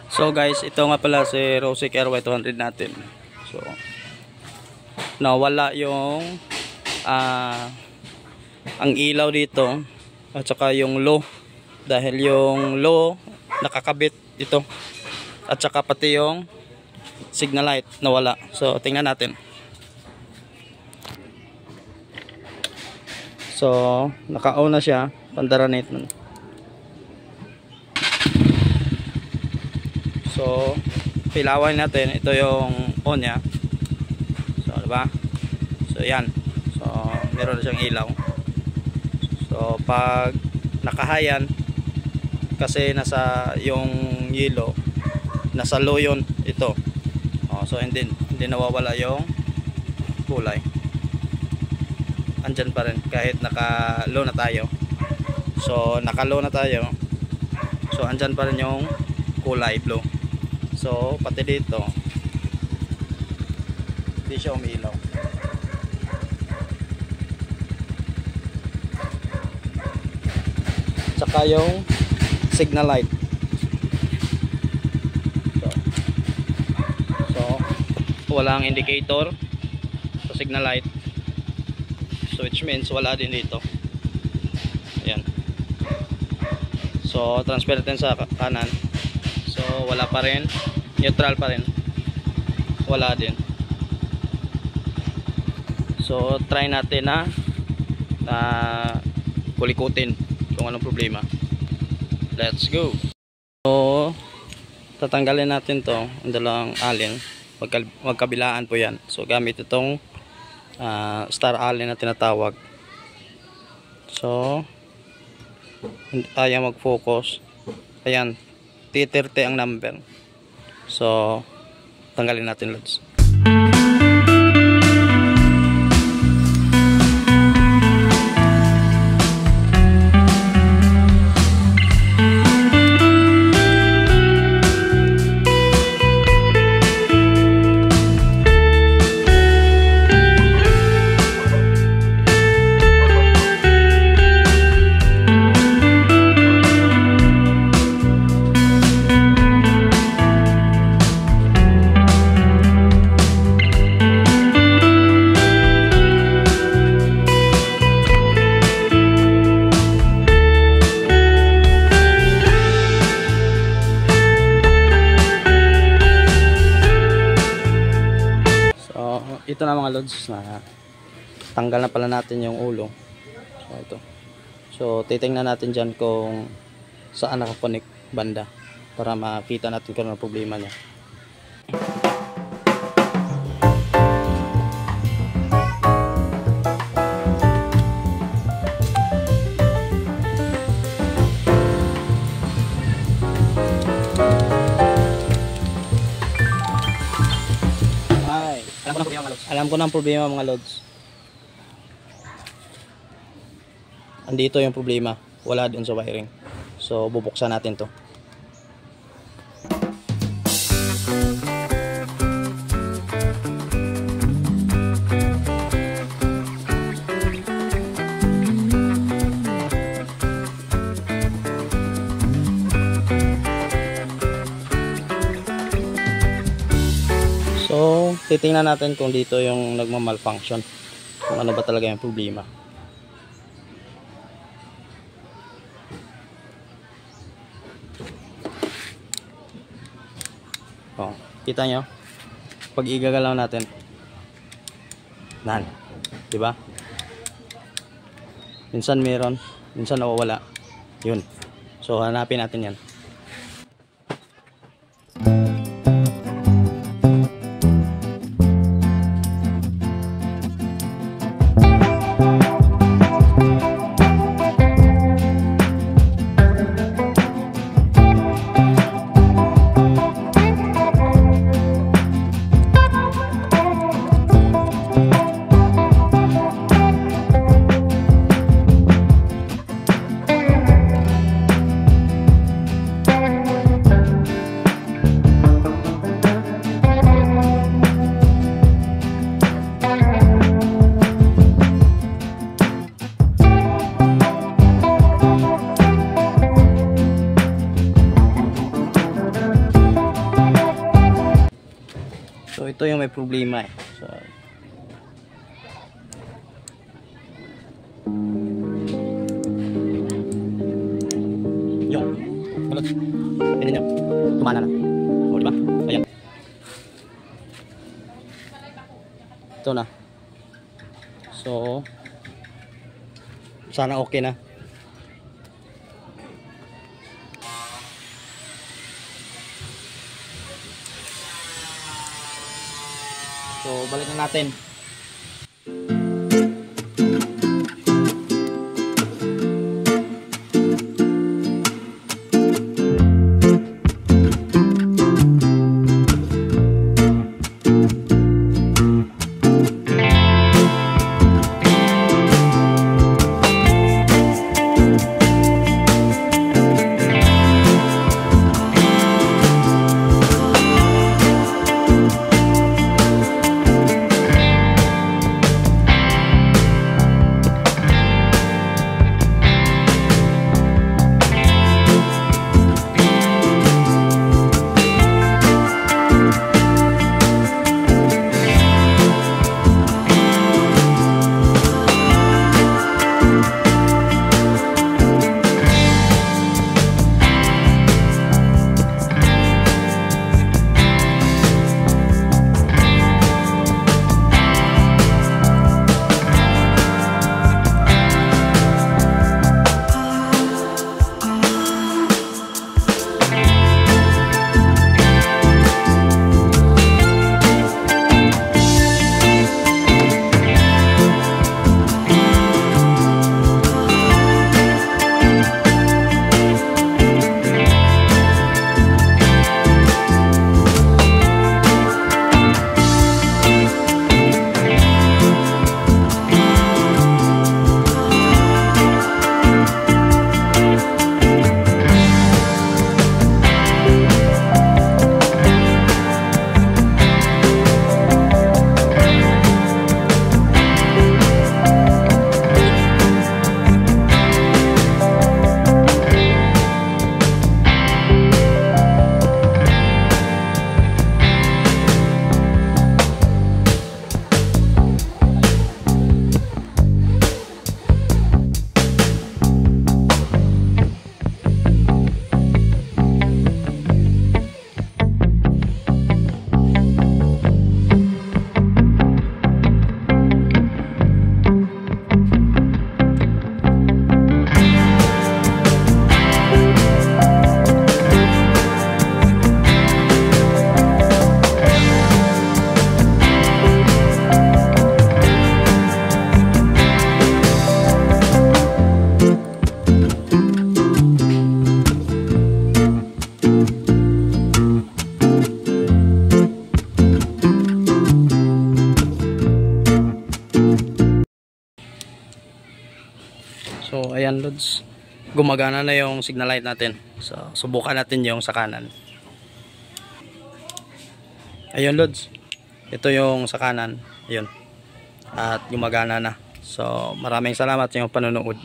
So guys, ito nga pala si Rosic RY200 natin. So nawala yung ang ilaw dito at saka yung low, dahil yung low nakakabit dito at saka pati yung signal light nawala. So tingnan natin. So naka-on na siya, pandaranate nun. So pilawin natin, ito yung on niya. So diba? So yan. So meron na siyang ilaw. So pag nakahayan, kasi nasa yung yellow, nasa low yun ito. So hindi nawawala yung kulay. Andyan pa rin kahit naka low na tayo. So naka low na tayo. So andyan pa rin yung kulay blue. So pati dito hindi siya umilaw. Tsaka yung signal light. So walang indicator sa signal light. So which means wala din dito. Ayan. So transfer natin sa kanan. So wala pa rin, neutral pa rin, wala din. So try natin na kulikutin kung anong problema. Let's go. So tatanggalin natin to, ang dalawang allen, magkabilaan po yan. So gamit itong star allen na tinatawag. So ayaw mag-focus. Ayan, T30 ang number. So tanggalin natin, lods. Ito na mga lods, na tanggal na pala natin yung ulo. So ito. So titingnan natin dyan kung saan nakakonek banda para makita natin kung ano problema niya. Alam ko ng problema mga lods. Andito yung problema, wala dun sa wiring. So bubuksan natin to. So titingnan natin kung dito yung nagma-malfunction, kung ano ba talaga yung problema. Oh, kita nyo? Pag igagalaw natin, di ba? Minsan meron, minsan nawawala. Yun. So hanapin natin yan. So ito yung may problema eh. So yung balot. Tingnan nyo. Tumana na. O diba? Ayan. Ito na. So sana okay na. So balik na natin. So ayan lods, gumagana na yung signal light natin. So subukan natin yung sa kanan. Ayun lods, ito yung sa kanan. Ayun. At gumagana na. So maraming salamat sa inyong panonood.